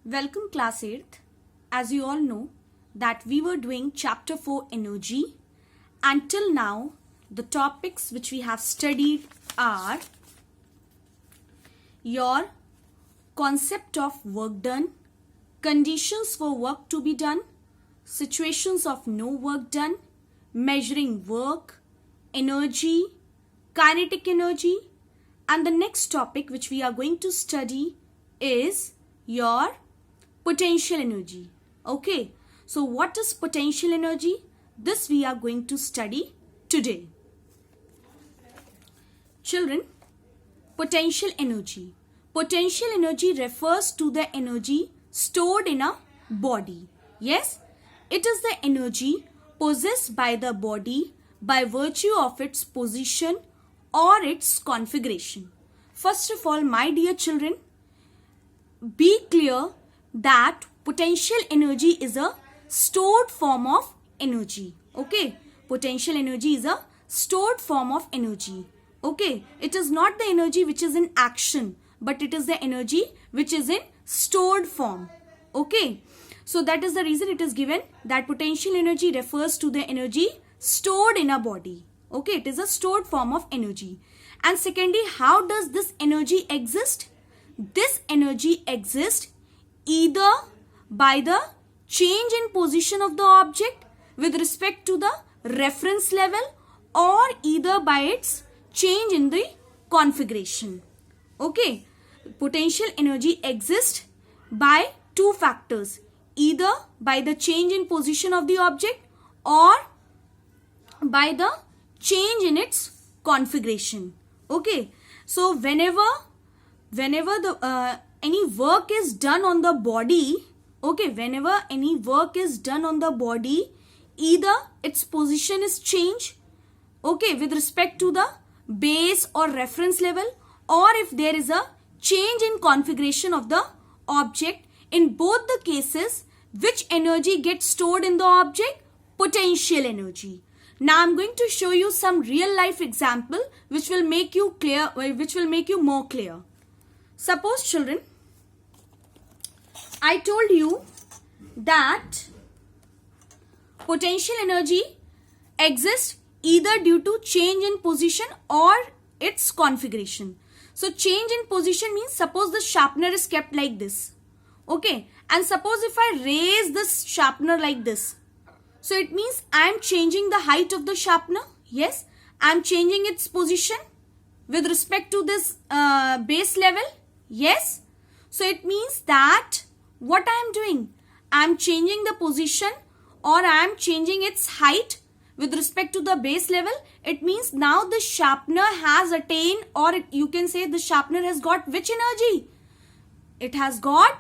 Welcome class 8th. As you all know that we were doing chapter 4 energy, and till now the topics which we have studied are your concept of work done, conditions for work to be done, situations of no work done, measuring work, energy, kinetic energy, and the next topic which we are going to study is your potential energy. Okay, so what is potential energy? This we are going to study today. Children, potential energy. Potential energy refers to the energy stored in a body. Yes, it is the energy possessed by the body by virtue of its position or its configuration. First of all, my dear children, be clear that potential energy is a stored form of energy. Okay, potential energy is a stored form of energy. Okay, it is not the energy which is in action, but it is the energy which is in stored form. Okay, so that is the reason it is given that potential energy refers to the energy stored in a body. Okay, it is a stored form of energy. And secondly, how does this energy exist? This energy exists either by the change in position of the object with respect to the reference level or either by its change in the configuration. Okay, potential energy exists by two factors, either by the change in position of the object or by the change in its configuration. Okay, so whenever the any work is done on the body, okay, whenever any work is done on the body, either its position is changed, okay, with respect to the base or reference level, or if there is a change in configuration of the object. In both the cases, which energy gets stored in the object? Potential energy. Now I'm going to show you some real life example which will make you more clear. Suppose, children, I told you that potential energy exists either due to change in position or its configuration. So change in position means suppose the sharpener is kept like this. Okay, and suppose if I raise this sharpener like this, so it means I am changing the height of the sharpener. Yes, I am changing its position with respect to this base level. Yes, so it means that what I am doing, I am changing the position or I am changing its height with respect to the base level. It means now the sharpener has attained, or you can say the sharpener has got which energy? It has got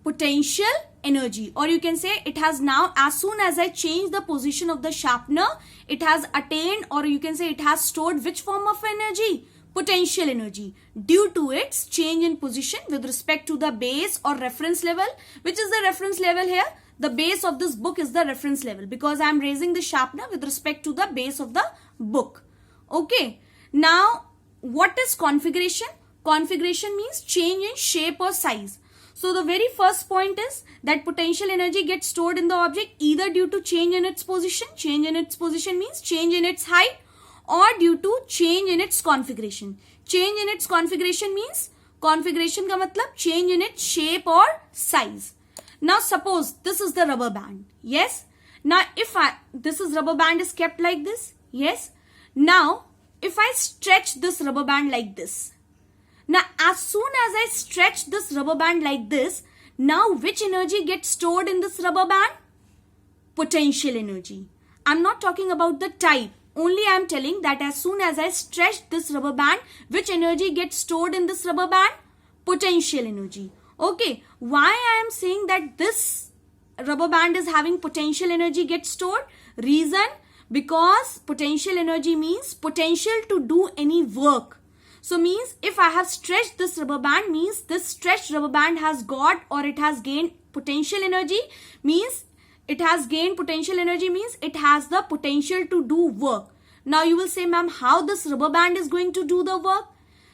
potential energy, or you can say it has now, as soon as I change the position of the sharpener, it has attained, or you can say it has stored which form of energy? Potential energy, due to its change in position with respect to the base or reference level. Which is the reference level here? The base of this book is the reference level because I am raising the sharpener with respect to the base of the book. Okay, now what is configuration? Configuration means change in shape or size. So the very first point is that potential energy gets stored in the object either due to change in its position. Change in its position means change in its height, or due to change in its configuration. Change in its configuration means configuration ka matlab change in its shape or size. Now suppose this is the rubber band. Yes. Now if this is rubber band is kept like this. Yes. Now if I stretch this rubber band like this. Now as soon as I stretch this rubber band like this, now which energy gets stored in this rubber band? Potential energy. I'm not talking about the type. Only I am telling that as soon as I stretch this rubber band, which energy gets stored in this rubber band? Potential energy. Okay, why I am saying that this rubber band is having potential energy gets stored? Reason, because potential energy means potential to do any work. So means if I have stretched this rubber band, means this stretched rubber band has got, or it has gained potential energy, means it has gained potential energy means it has the potential to do work. Now you will say, ma'am, how this rubber band is going to do the work?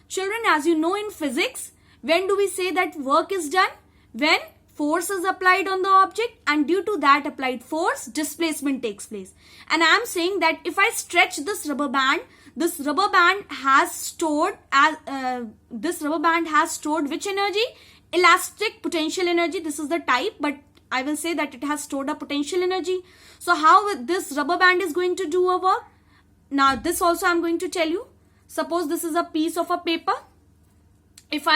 Children, as you know in physics, when do we say that work is done? when force is applied on the object, and due to that applied force, displacement takes place. And I am saying that if I stretch this rubber band has stored which energy? Elastic potential energy. This is the type, but I will say that it has stored a potential energy. So how this rubber band is going to do a work? Now this also I am going to tell you. Suppose this is a piece of a paper. If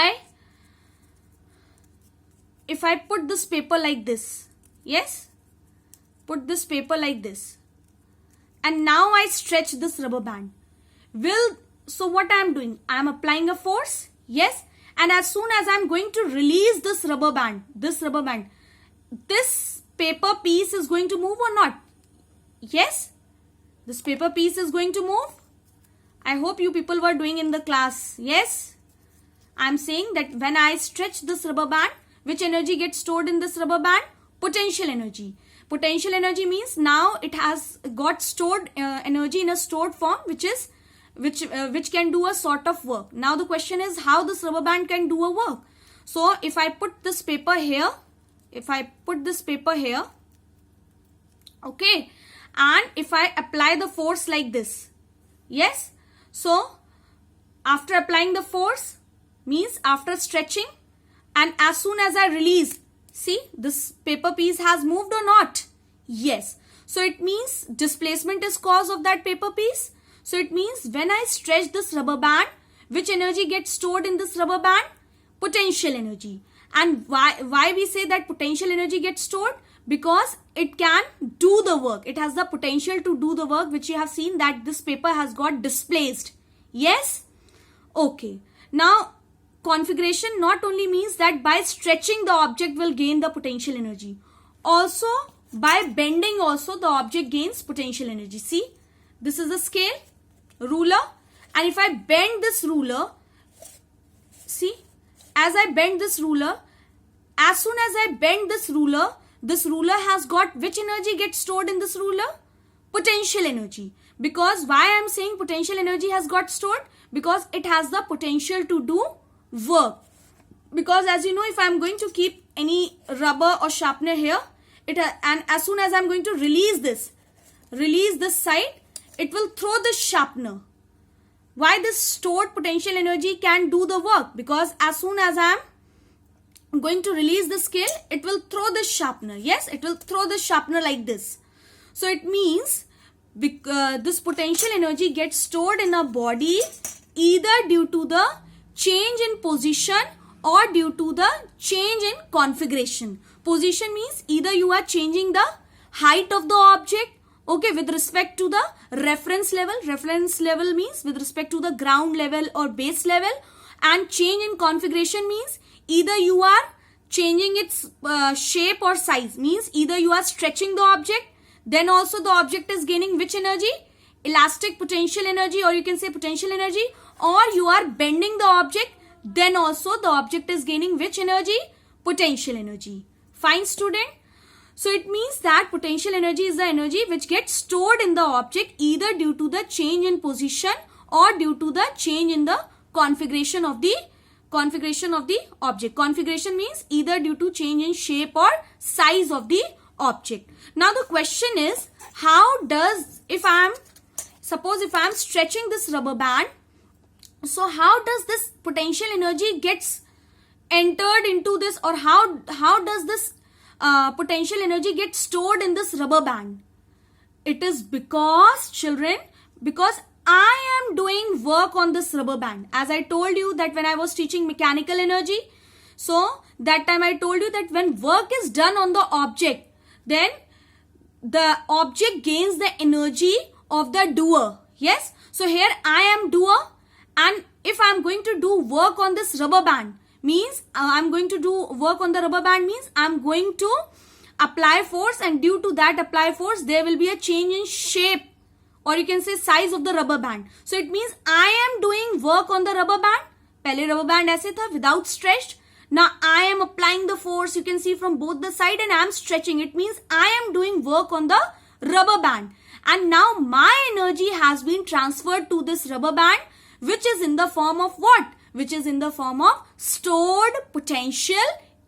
I put this paper like this, yes, put this paper like this, and now I stretch this rubber band. So what I am doing? I am applying a force, yes, and as soon as I am going to release this rubber band, this paper piece is going to move or not? Yes, this paper piece is going to move. I hope you people were doing in the class. Yes, I am saying that when I stretch this rubber band, which energy gets stored in this rubber band? Potential energy. Potential energy means now it has got stored energy in a stored form, which can do a sort of work. Now the question is how this rubber band can do a work. So if I put this paper here, okay, and if I apply the force like this, yes, so after applying the force means after stretching, and as soon as I release, see, this paper piece has moved or not? Yes. So it means displacement is cause of that paper piece. So it means when I stretch this rubber band, which energy gets stored in this rubber band? Potential energy. And why we say that potential energy gets stored? Because it can do the work. It has the potential to do the work, which you have seen that this paper has got displaced. Yes? Okay. Now, configuration not only means that by stretching the object will gain the potential energy. Also, by bending also the object gains potential energy. See, this is a scale, ruler, and if I bend this ruler, see, as I bend this ruler, as soon as I bend this ruler has got which energy gets stored in this ruler? Potential energy. Because why I am saying potential energy has got stored? Because it has the potential to do work. Because as you know, if I am going to keep any rubber or sharpener here, and as soon as I am going to release this side, it will throw this sharpener. Why this stored potential energy can do the work? Because as soon as I am going to release the scale, it will throw this sharpener. Yes, it will throw the sharpener like this. So it means this potential energy gets stored in a body either due to the change in position or due to the change in configuration. Position means either you are changing the height of the object, okay, with respect to the reference level. Reference level means with respect to the ground level or base level. And change in configuration means either you are changing its shape or size. Means either you are stretching the object, then also the object is gaining which energy? Elastic potential energy, or you can say potential energy. Or you are bending the object, then also the object is gaining which energy? Potential energy. Fine, student? So it means that potential energy is the energy which gets stored in the object either due to the change in position or due to the change in the configuration of the object. Configuration means either due to change in shape or size of the object. Now the question is, how does, suppose if I am stretching this rubber band, so how does this potential energy gets entered into this, or how does this potential energy get stored in this rubber band? It is because, children, because I am doing work on this rubber band. As I told you that when I was teaching mechanical energy, so that time I told you that when work is done on the object, then the object gains the energy of the doer. Yes. So here I am doer, and if I am going to do work on this rubber band, means I am going to do work on the rubber band means I am going to apply force, and due to that apply force there will be a change in shape, or you can say size of the rubber band. So it means I am doing work on the rubber band. पहले rubber band ऐसे था without stretched. Now I am applying the force, you can see from both the side, and I am stretching. It means I am doing work on the rubber band, and now my energy has been transferred to this rubber band, which is in the form of what? Which is in the form of stored potential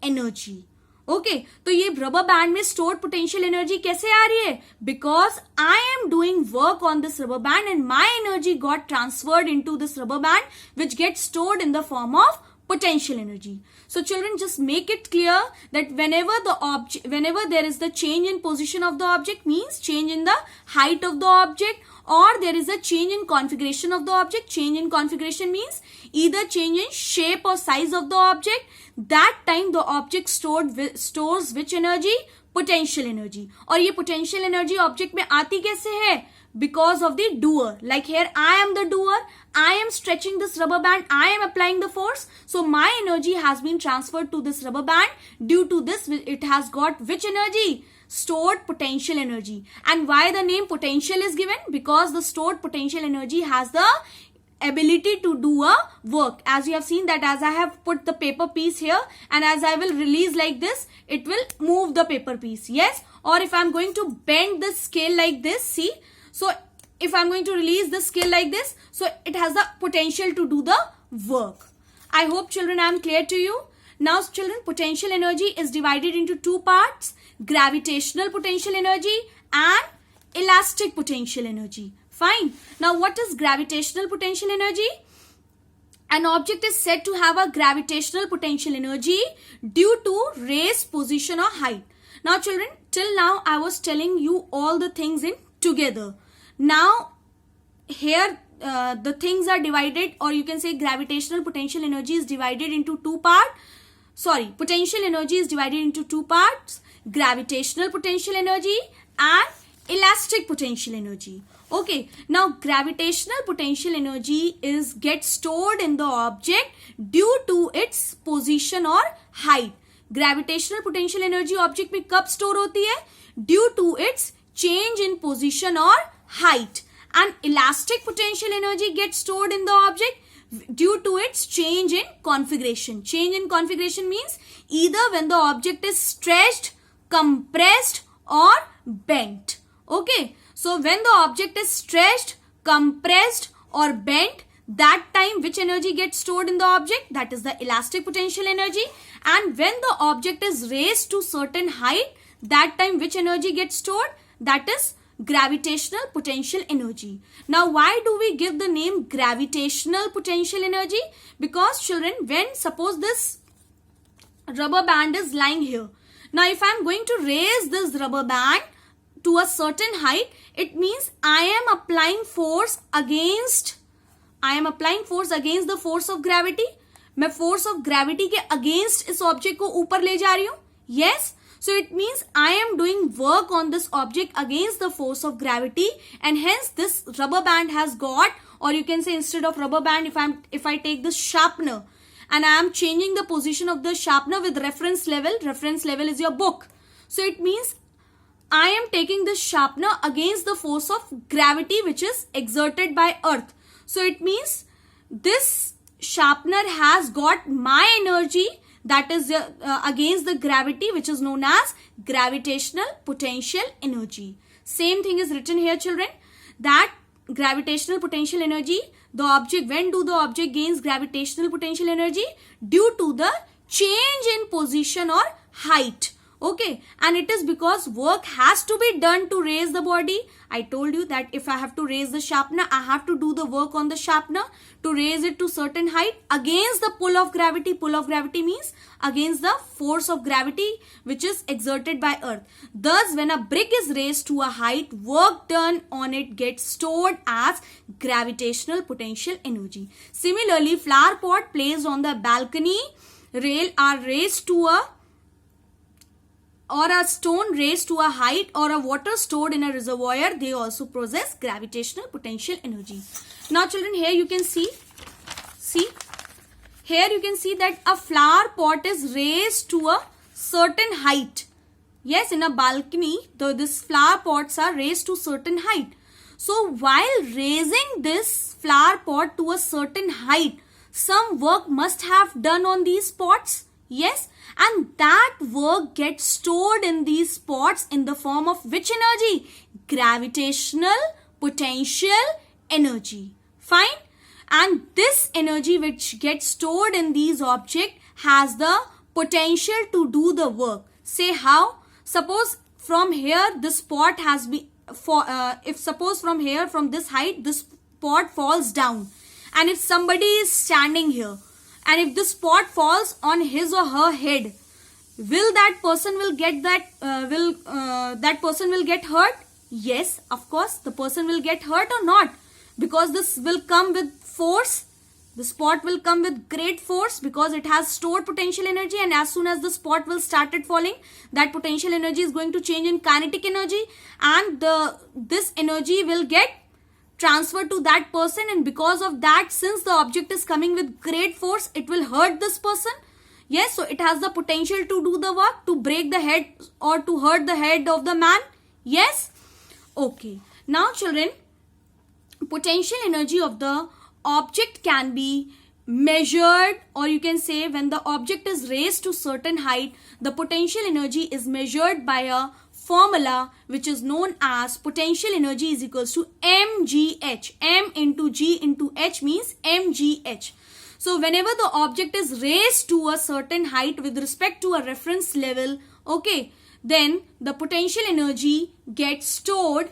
energy. Okay, तो ये rubber band में stored potential energy कैसे आ रही है? Because I am doing work on this rubber band and my energy got transferred into this rubber band which get stored in the form of potential energy. So children, just make it clear that whenever there is the change in position of the object, means change in the height of the object, or there is a change in configuration of the object. Change in configuration means either change in shape or size of the object. That time the object stores which energy? Potential energy. और ये potential energy object में आती कैसे है? Because of the doer. Like here I am the doer, I am stretching this rubber band, I am applying the force, so my energy has been transferred to this rubber band. Due to this it has got which energy? Stored potential energy. And why the name potential is given? Because the stored potential energy has the ability to do a work. As you have seen that as I have put the paper piece here and as I will release like this, it will move the paper piece. Yes, or if I am going to bend the scale like this, see, so if I am going to release the scale like this, so it has the potential to do the work. I hope children I am clear to you. Now children, potential energy is divided into two parts: gravitational potential energy and elastic potential energy. Fine. Now what is gravitational potential energy? An object is said to have a gravitational potential energy due to raise, position or height. Now children, till now I was telling you all the things in together. Now here the things are divided, or you can say gravitational potential energy is divided into two parts. Potential energy is divided into two parts: gravitational potential energy and elastic potential energy. Okay, now gravitational potential energy gets stored in the object due to its position or height. Gravitational potential energy object में कब store होती है? Due to its change in position or height. And elastic potential energy gets stored in the object due to its change in configuration. Change in configuration means either when the object is stretched, compressed or bent. Okay, so when the object is stretched, compressed or bent, that time which energy gets stored in the object? That is the elastic potential energy. And when the object is raised to certain height, that time which energy gets stored? That is gravitational potential energy. Now why do we give the name gravitational potential energy? Because children, when suppose this rubber band is lying here. Now if I am going to raise this rubber band to a certain height, it means I am applying force against the force of gravity. मैं force of gravity के against इस object को ऊपर ले जा रही हूँ. Yes, so it means I am doing work on this object against the force of gravity, and hence this rubber band has got, or you can say instead of rubber band, if I take this sharpener and I am changing the position of the sharpener with reference level is your book. So it means I am taking this sharpener against the force of gravity which is exerted by earth. So it means this sharpener has got my energy, that is against the gravity, which is known as gravitational potential energy. Same thing is written here children, that gravitational potential energy, when do the object gains gravitational potential energy? Due to the change in position or height. Okay, and it is because work has to be done to raise the body. I told you that if I have to raise the sharpener, I have to do the work on the sharpener to raise it to certain height against the pull of gravity. Pull of gravity means against the force of gravity which is exerted by earth. Thus, when a brick is raised to a height, work done on it gets stored as gravitational potential energy. Similarly, flower pot placed on the balcony rail are raised to a stone raised to a height, or a water stored in a reservoir, they also possess gravitational potential energy. Now children, here you can see that a flower pot is raised to a certain height. Yes, in a balcony, these flower pots are raised to certain height. So while raising this flower pot to a certain height, some work must have done on these pots. Yes, and that work gets stored in these pots in the form of which energy? Gravitational potential energy. Fine. And this energy which gets stored in these objects has the potential to do the work. Say how? Suppose from here this spot has been if suppose from here, from this height, this spot falls down, and if somebody is standing here, and if this spot falls on his or her head, will that person will get that person will get hurt? Yes, of course, the person will get hurt or not, because this will come with force. The spot will come with great force because it has stored potential energy, and as soon as the spot will started falling, that potential energy is going to change in kinetic energy, and this energy will get transferred to that person, and because of that, since the object is coming with great force, it will hurt this person. Yes, so it has the potential to do the work, to break the head or to hurt the head of the man. Yes? Okay. Now children, potential energy of the object can be measured, or you can say when the object is raised to certain height, the potential energy is measured by a formula which is known as potential energy is equals to mgh. M into G into H means mgh. So whenever the object is raised to a certain height with respect to a reference level, okay, then the potential energy gets stored